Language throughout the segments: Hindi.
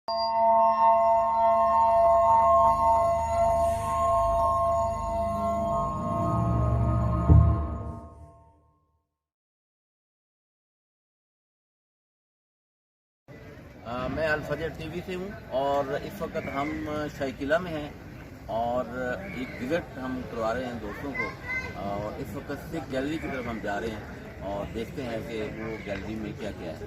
मैं अल-फजर टीवी से हूँ और इस वक्त हम शायकिला में हैं और एक विजिट हम करवा रहे हैं दोस्तों को और इस वक्त सिख गैलरी की तरफ हम जा रहे हैं और देखते हैं कि वो गैलरी में क्या क्या है।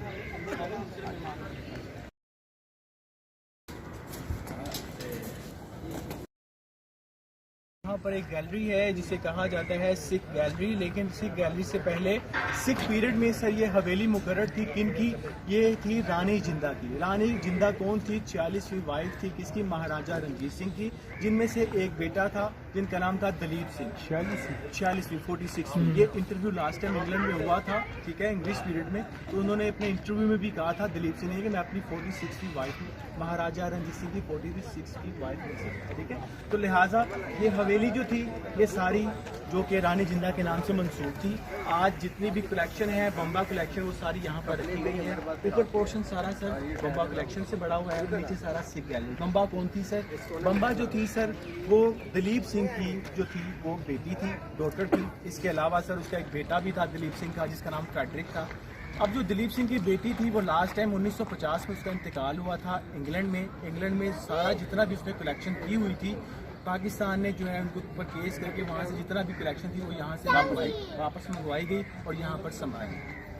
यहाँ पर एक गैलरी है जिसे कहा जाता है सिख गैलरी, लेकिन सिख गैलरी से पहले सिख पीरियड में सर ये हवेली मुकर्रर थी किन की? ये थी रानी जिंदा की। रानी जिंदा कौन थी? 46वीं वाइफ थी किसकी? महाराजा रणजीत सिंह की, जिनमें से एक बेटा था जिनका नाम था दलीप सिंह। 46वीं 46वीं। ये इंटरव्यू लास्ट टाइम इंग्लैंड में हुआ था, ठीक है, इंग्लिश पीरियड में। तो उन्होंने अपने इंटरव्यू में भी कहा था दलीप सिंह ने कि मैं अपनी 46वीं वाइफ महाराजा रणजीत सिंह की 46वीं वाइफ में से, ठीक है। तो लिहाजा ये हवेली जो थी ये सारी जो कि रानी जिंदा के नाम से मंसूब थी। आज जितनी भी कलेक्शन है बम्बा कलेक्शन वो सारी यहाँ पर रखी गई है। ऊपर पोर्शन सारा सर बम्बा कलेक्शन से बड़ा हुआ है, नीचे सारा सिख गैलरी। बम्बा कौन थी सर? बम्बा जो थी सर वो दलीप सिंह की जो थी वो बेटी थी, डॉटर थी। इसके अलावा सर उसका एक बेटा भी था दलीप सिंह का जिसका नाम फ्रेडरिक था। अब जो दलीप सिंह की बेटी थी वो लास्ट टाइम 1950 में उसका इंतकाल हुआ था इंग्लैंड में। इंग्लैंड में सारा जितना भी उसने कलेक्शन की हुई थी पाकिस्तान ने जो है उनको ऊपर केस करके वहाँ से जितना भी कलेक्शन थी वो यहाँ से वापस मंगवाई गई और यहाँ पर संभाली,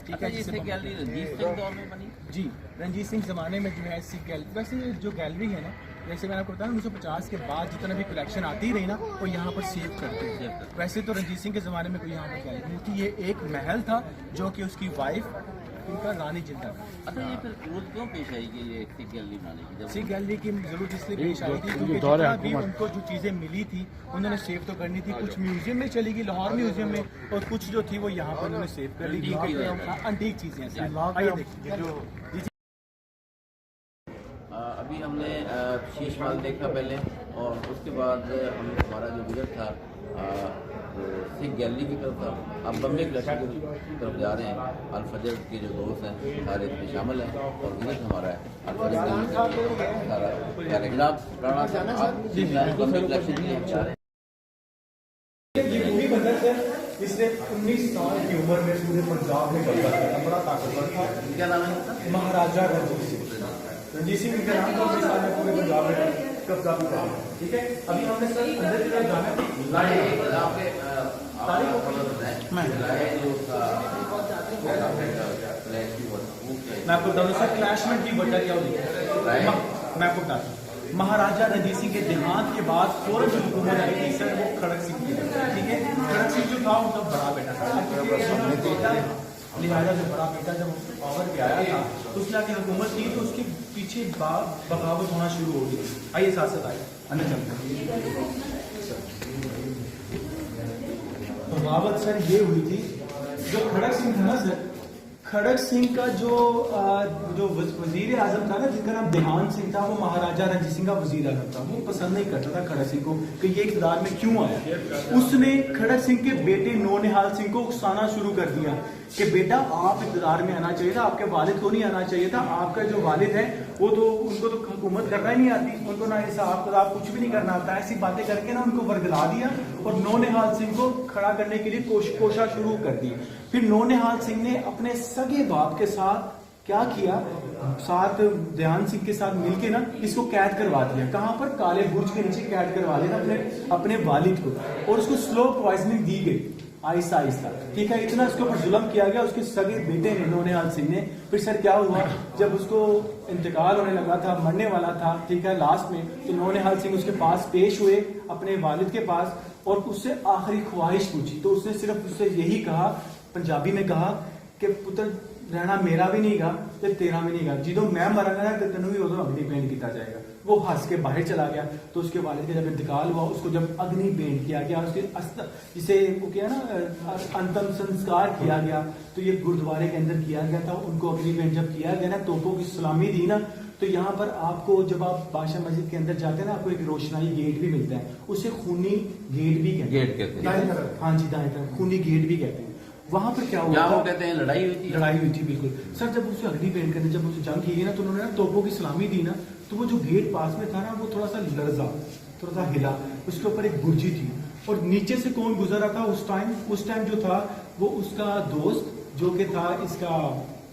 ठीक है। जिससे गैलरी रंजीत सिंह दौर में बनी? जी, रंजीत सिंह ज़माने में जो है सिख गैलरी। वैसे जो गैलरी है ना, जैसे मैंने आपको बताया 1950 के बाद जितना भी कलेक्शन आती रही ना वो यहाँ पर सेव करते हैं। वैसे तो रंजीत सिंह के ज़माने में कोई यहाँ पर गैलरी नहीं थी। ये एक महल था जो कि उसकी वाइफ इनका रानी जिंदा था। अच्छा, ये फिर जरूरत क्यों पेश आई कि ये सिख गैलरी बनाने की? सिख गैलरी की जरूरत इसलिए पेश आई थी क्योंकि जितना भी उनको जो चीज़ें मिली थी उन्होंने सेव तो करनी थी। कुछ म्यूजियम में चली गई, लाहौर म्यूजियम में, और कुछ जो थी वो यहाँ पर उन्होंने सेव कर ली। अंटीक चीज़ें आइए देखिए। अभी हमने शीश महल देखा पहले और उसके बाद हमारा जो विजिट था सिख गैलरी की तरफ था। अब बम्बे कलेक्शन की तरफ जा रहे हैं। अल-फजर के जो दोस्त हैं सारे इसमें शामिल हैं और विजिट हमारा है अल-फजर सारा कलेक्शन के लिए जा रहे हैं। ये पूरी बजट है, इसने 19 साल की उम्र में पूरे पंजाब में कब्जा किया, बड़ा ताकतवर था। क्या नाम है? महाराजा रणजीत सिंह। रणजीत सिंह के नाम का 19 साल में पूरे पंजाब में कब्जा किया, ठीक है। अभी हमने सर अंदर की तरफ जाना है। मैं आपको बताऊँ सर क्लैशमेंट की वजह क्या होगी, मैं आपको बताता हूँ। महाराजा रणजीत सिंह के देहांत के बाद फौरन जो हुकूमत आई थी सर वो खड़क सिंह की, ठीक है। खड़क सिंह जो था उनका बड़ा बेटा था, लिहाजा जो बड़ा बेटा जब पावर पे आया था तो उसने आके हुकूमत की तो उसके पीछे बगावत होना शुरू हो गई। आइए साथ साथ आइए अंदर चलते हैं। बगावत सर ये हुई थी, जो खड़क सिंह था ना सर, खड़क सिंह का जो वजीर आजम था ना जिनका नाम देहान सिंह था, वो महाराजा रणजीत सिंह का वजीर आजम था। वो पसंद नहीं करता था खड़क सिंह को कि ये इक़्तिदार में क्यों आया। उसने खड़क सिंह के बेटे नौनिहाल सिंह को उकसाना शुरू कर दिया कि बेटा आप इक़्तिदार में आना चाहिए था, आपके वालिद को नहीं आना चाहिए था। आपका जो वालिद है वो तो उनको तो हुकूमत करना ही नहीं आती, उनको ना हिसाब किताब कुछ भी नहीं करना आता। ऐसी बातें करके ना उनको वर्गला दिया और नौनिहाल सिंह को खड़ा करने के लिए कोशा शुरू कर दी। फिर नौनिहाल सिंह ने अपने सगे बाप के साथ क्या किया, साथ ध्यान सिंह के साथ मिलके ना इसको कैद करवा दिया। कहाँ पर? काले बुर्ज के नीचे कैद करवा दिया अपने वालिद को, और उसको स्लो पॉइजनिंग दी गई आहिस्ता आहिस्ता, ठीक है। इतना उसके ऊपर जुल्म किया गया उसके सगे बेटे ने नौनिहाल सिंह ने। फिर सर क्या हुआ, जब उसको इंतकाल होने लगा था, मरने वाला था, ठीक है, लास्ट में, तो नौनिहाल सिंह उसके पास पेश हुए अपने वालिद के पास और उससे आखिरी ख्वाहिश पूछी। तो उसने सिर्फ उससे यही कहा, पंजाबी में कहा कि पुत्र रहना मेरा भी नहीं गा ते तेरा भी नहीं गा, जो मैं मरांगा ना तो तेनों भी उदों अग्नि भेंट किया जाएगा। वो हंस के बाहर चला गया। तो उसके वालिद का जब इंतकाल हुआ उसको जब अग्नि भेंट किया गया, उसके जिसे वो किया ना अंतिम संस्कार किया गया, तो ये गुरुद्वारे के अंदर किया गया था। उनको अग्नि भेंट जब किया गया ना, तोपों की सलामी दी ना, तो यहाँ पर आपको जब आप बादशाह मस्जिद के अंदर जाते हैं ना, आपको एक रोशनाई गेट भी मिलता है, उसे खूनी गेट भी कहते हैं। हाँ जी, दाएं तरफ खूनी गेट भी कहते हैं। वहां पर क्या हुआ यहाँ था? वो कहते हैं लड़ाई हुई थी। लड़ाई हुई थी बिल्कुल सर। जब उसे अग्नि पेंट करने, जब उसे जंग की ना, तो उन्होंने ना तोपों की सलामी दी ना, तो वो जो गेट पास में था ना, वो थोड़ा सा लर्जा, थोड़ा सा हिला, उसके ऊपर एक बुर्जी थी, और नीचे से कौन गुजर रहा था उस टाइम जो था, वो उसका दोस्त जो कि था इसका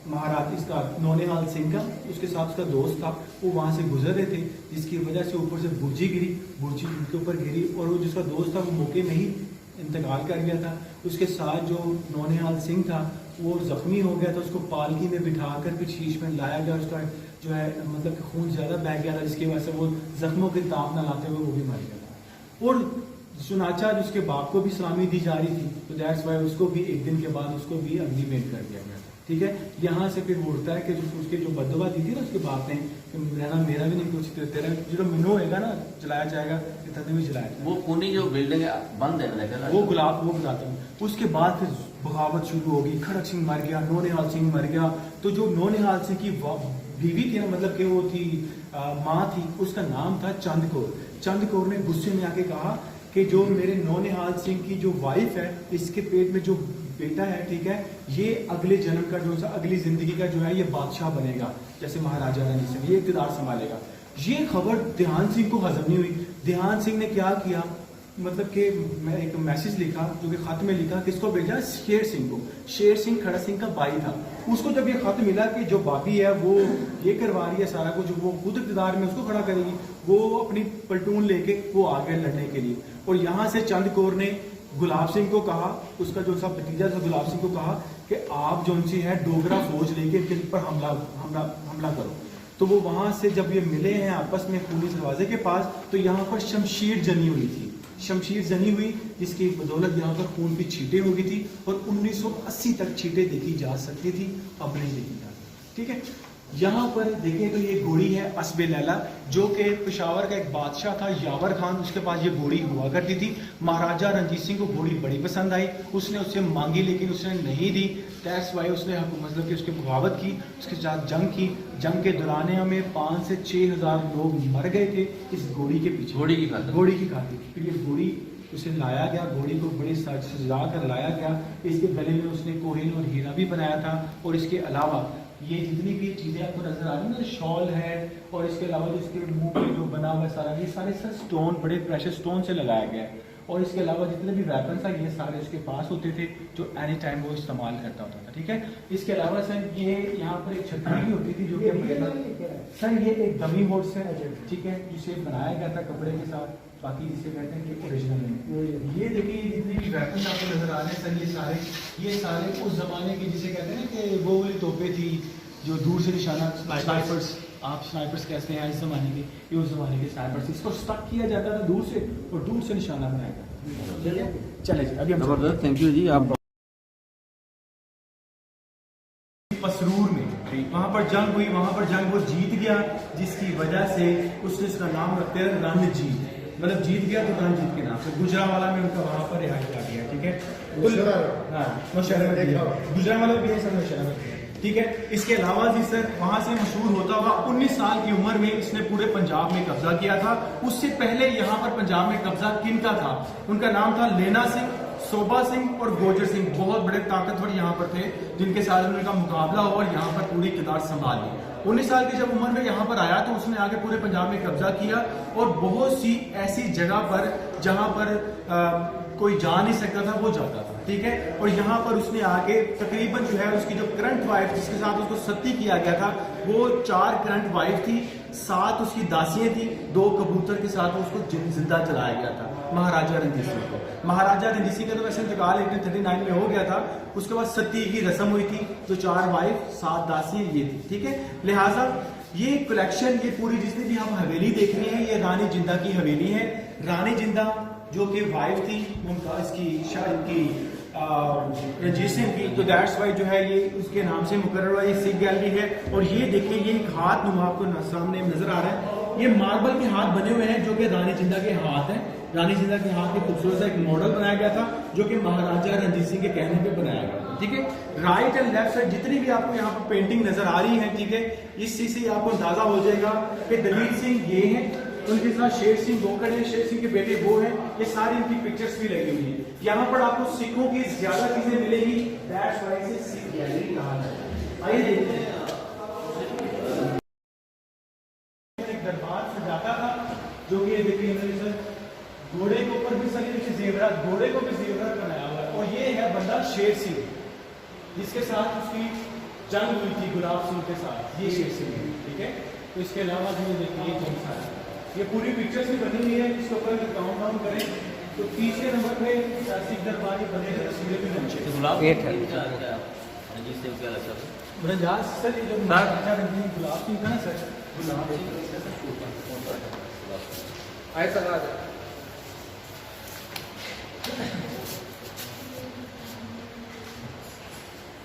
महाराज, इसका नौनिहाल सिंह का, उसके साथ उसका दोस्त था, वो वहां से गुजर रहे थे, जिसकी वजह से ऊपर से बुर्जी गिरी, बुर्जी उनके ऊपर गिरी, और वो जिसका दोस्त था वो मौके में ही इंतकाल कर गया था। उसके साथ जो नौनिहाल सिंह था वो जख्मी हो गया था, उसको पालकी में बिठाकर फिर शीश में लाया गया, उसका जो है मतलब कि खून ज्यादा बह गया था, जिसकी वजह से वो जख्मों के ताप न लाते हुए वो भी मर गया था। और सुनाचा उसके बाप को भी सलामी दी जा रही थी, तो दैट्स वाई उसको भी एक दिन के बाद उसको भी अग्नि पेंट कर दिया गया। ठीक है, यहाँ से फिर वो उठता है कि जो उसके जो बददुआ दी थी ना उसके बाप ने कि रहना मेरा भी नहीं कुछ, तेरा जो मिनो होएगा ना जलाया जाएगा, इतना भी जलाया जाएगा। वो पूरी जो बिल्डिंग है बंद है लेकिन वो गुलाब वो बताता हूँ। उसके बाद फिर बगावत शुरू होगी, खड़क सिंह मर गया, नौनिहाल सिंह मर गया। तो जो नौनिहाल सिंह की बीवी थी ना, मतलब कि वो थी माँ थी, उसका नाम था चंद कौर। चंद कौर ने गुस्से में आके कहा कि जो मेरे नौनिहाल सिंह की जो वाइफ है, इसके पेट में जो बेटा है, ठीक है, ये अगले जन्म का जो सा अगली जिंदगी का जो है ये बादशाह बनेगा, जैसे महाराजा रणजीत सिंह, ये इक़्तिदार संभालेगा। ये खबर ध्यान सिंह को हजम नहीं हुई। ध्यान सिंह ने क्या किया, मतलब कि मैं एक मैसेज लिखा, जो कि खत में लिखा, किसको भेजा, शेर सिंह को। शेर सिंह खड़क सिंह का भाई था। उसको जब ये खत मिला कि जो भाभी है वो ये करवा रही है सारा कुछ, वो खुद इक़्तिदार में उसको खड़ा करेगी, वो अपनी पलटून लेके वो आ गए लड़ने के लिए। और यहाँ से चंद कौर ने गुलाब सिंह को कहा, उसका जो सा भतीजा था गुलाब सिंह को कहा कि आप जो सी है डोगरा फौज लेके इनके ऊपर हमला करो। तो वो वहां से जब ये मिले हैं आपस में खूनी दरवाजे के पास, तो यहाँ पर शमशीर जनी हुई थी, शमशीर जनी हुई, जिसकी बदौलत यहाँ पर खून की छींटें हो गई थी, और 1980 तक छींटें देखी जा सकती थी, अब नहीं देखी जा सकती। ठीक है, यहाँ पर देखें तो ये घोड़ी है असबे लैला, जो कि पेशावर का एक बादशाह था यावर खान, उसके पास ये घोड़ी हुआ करती थी। महाराजा रणजीत सिंह को घोड़ी बड़ी पसंद आई, उसने उससे मांगी लेकिन उसने नहीं दी। दैट्स वाई उसने मतलब कि उसकी बगावत की, उसके साथ जंग की। जंग के दौरान में 5 से 6 हज़ार लोग मर गए थे इस घोड़ी के पीछे, घोड़ी की खातिर। फिर ये घोड़ी उसे लाया गया, घोड़ी को बड़ी सजा कर लाया गया। इसके गले में उसने कोहिन और हीरा भी बनाया था, और इसके अलावा ये जितनी भी चीजें आपको नजर आ रही है ना, शॉल है, और इसके अलावा जो इसके मुंह पे जो बना हुआ सारा, ये सारे सर स्टोन, बड़े प्रेशर स्टोन से लगाया गया है। और इसके अलावा जितने भी वेपन था ये सारे उसके पास होते थे, जो एनी टाइम वो इस्तेमाल करता होता था। ठीक है, इसके अलावा सर ये यहाँ पर एक छतरी भी होती थी, जो कि सर ये एक डमी होर्स है, ठीक है, जिसे बनाया गया था कपड़े के साथ, बाकी जिसे कहते हैं कि ओरिजिनल है। ये देखिए जितने भी वेपन आपको नजर आ रहे हैं सर, ये सारे उस जमाने की, जिसे कहते हैं ना कि वो वाली तोपें थी जो दूर से निशाना, स्नाइपर्स, आप स्नाइपर्स कहते हैं इस जमाने के, ये उस जमाने के स्नाइपर्स। इसको स्टक किया जाता था दूर से, और दूर से निशाना बनाया जाता था। चले जी, अभी हम जबरदस्त, थैंक यू जी। आप पसरूर में वहां पर जंग हुई, वहां पर जंग वो जीत गया, जिसकी वजह से उसने इसका नाम रखते हैं रणजीत, मतलब जीत गया तो रणजीत के नाम से। गुजरांवाला में उनका वहां पर रिहाई कर दिया। ठीक है, गुजरांवाला भी है सर, नौशहरा में। ठीक है, इसके अलावा जी सर वहां से मशहूर होता हुआ 19 साल की उम्र में इसने पूरे पंजाब में कब्जा किया था। उससे पहले यहाँ पर पंजाब में कब्जा किनका था, उनका नाम था लेना सिंह, सोबा सिंह और गोजर सिंह। बहुत बड़े ताकतवर यहाँ पर थे, जिनके साथ उनका मुकाबला हुआ और यहाँ पर पूरी इक़्तिदार संभाल ली। 19 साल की जब उम्र में यहाँ पर आया, तो उसने आके पूरे पंजाब में कब्जा किया, और बहुत सी ऐसी जगह पर जहाँ पर कोई जा नहीं सकता था वो जाता था। ठीक है, और यहाँ पर उसने आके तकरीबन जो है उसकी जो करंट वाइफ, जिसके साथ उसको सती किया गया था, वो 4 करंट वाइफ थी, 7 उसकी दासियां थी, 2 कबूतर के साथ उसको जिंदा जलाया गया था महाराजा रणजीत सिंह को। महाराजा रणजीत सिंह का तो वैसे इंतकाल 1839 में हो गया था। उसके बाद सती की रस्म हुई थी, जो 4 वाइफ 7 दासियां ये थी। ठीक है, लिहाजा ये कलेक्शन, ये पूरी जितनी भी हम हवेली देख रहे हैं, ये रानी जिंदा की हवेली है। रानी जिंदा जो कि वाइफ थी उनका, इसकी शायद की रणजीत सिंह की, तो दैट्स वाई जो है ये उसके नाम से मुकर्रर हुआ। ये सिख गैलरी है, और ये देखिए ये एक हाथ नुमा आपको सामने नजर आ रहा है, ये मार्बल के हाथ बने हुए हैं, जो कि रानी जिंदा के हाथ हैं। रानी जिंदा के हाथ में खूबसूरत सा एक मॉडल बनाया गया था, जो कि महाराजा रणजीत सिंह के कहने पे बनाया गया। ठीक है, राइट एंड लेफ्ट साइड जितनी भी आपको यहाँ पर पेंटिंग नजर आ रही है, ठीक है, इस चीज से आपको अंदाजा हो जाएगा कि दलील सिंह ये है, उनके साथ शेर सिंह वो खड़े हैं, शेर सिंह के बेटे वो हैं, ये सारी इनकी पिक्चर्स भी लगी हुई है। यहाँ पर आपको सिखों की ज्यादा चीजें मिलेगी, दैट्स व्हाई इसे सिख गैलरी कहा है। आइए देखते हैं। एक दरबार सजाता था जो कि ये देखिए सर घोड़े के ऊपर भी सर ये जेवरात, घोड़े को भी जेवरात बनाया हुआ है। और ये है बंदा शेर सिंह जिसके साथ उसकी जंग हुई थी गुलाब सिंह के साथ, ये शेर सिंह है, ठीक है। तो इसके अलावा जो देखिए कौन सा है, ये पूरी पिक्चर से बनी हुई है। इसके ऊपर काउंट डाउन करें तो तीसरे नंबर पे सिख दरबार की बने तस्वीरें भी बन चुकी गुलाब है। रंजीत सिंह क्या लगता है? रंजाज सर ये जो महाराजा रंजीत गुलाब सिंह था ना सर, गुलाब आए सर आ जाए।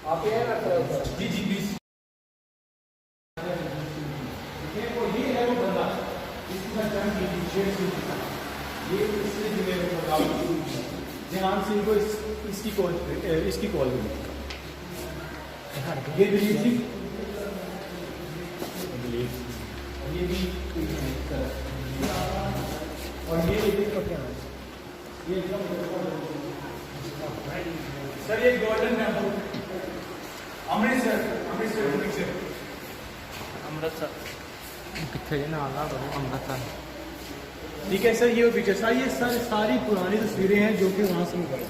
आप ये ना सर जी जी प्लीज। ये है वो बंदा इसका जंग की थी शेर सिंह के साथ, ये इससे जुड़े हुए मुकाबले जहान सिंह को इसकी कॉल मिली। ये दिलीप सिंह और ये भी और ये सर ये गोल्डन टेम्पल अमृतसर अमृतसर कितने ना आला अमृतसर। ठीक है सर, ये पिक्चर सर, ये सर सारी पुरानी तस्वीरें हैं जो कि वहाँ से निकाली।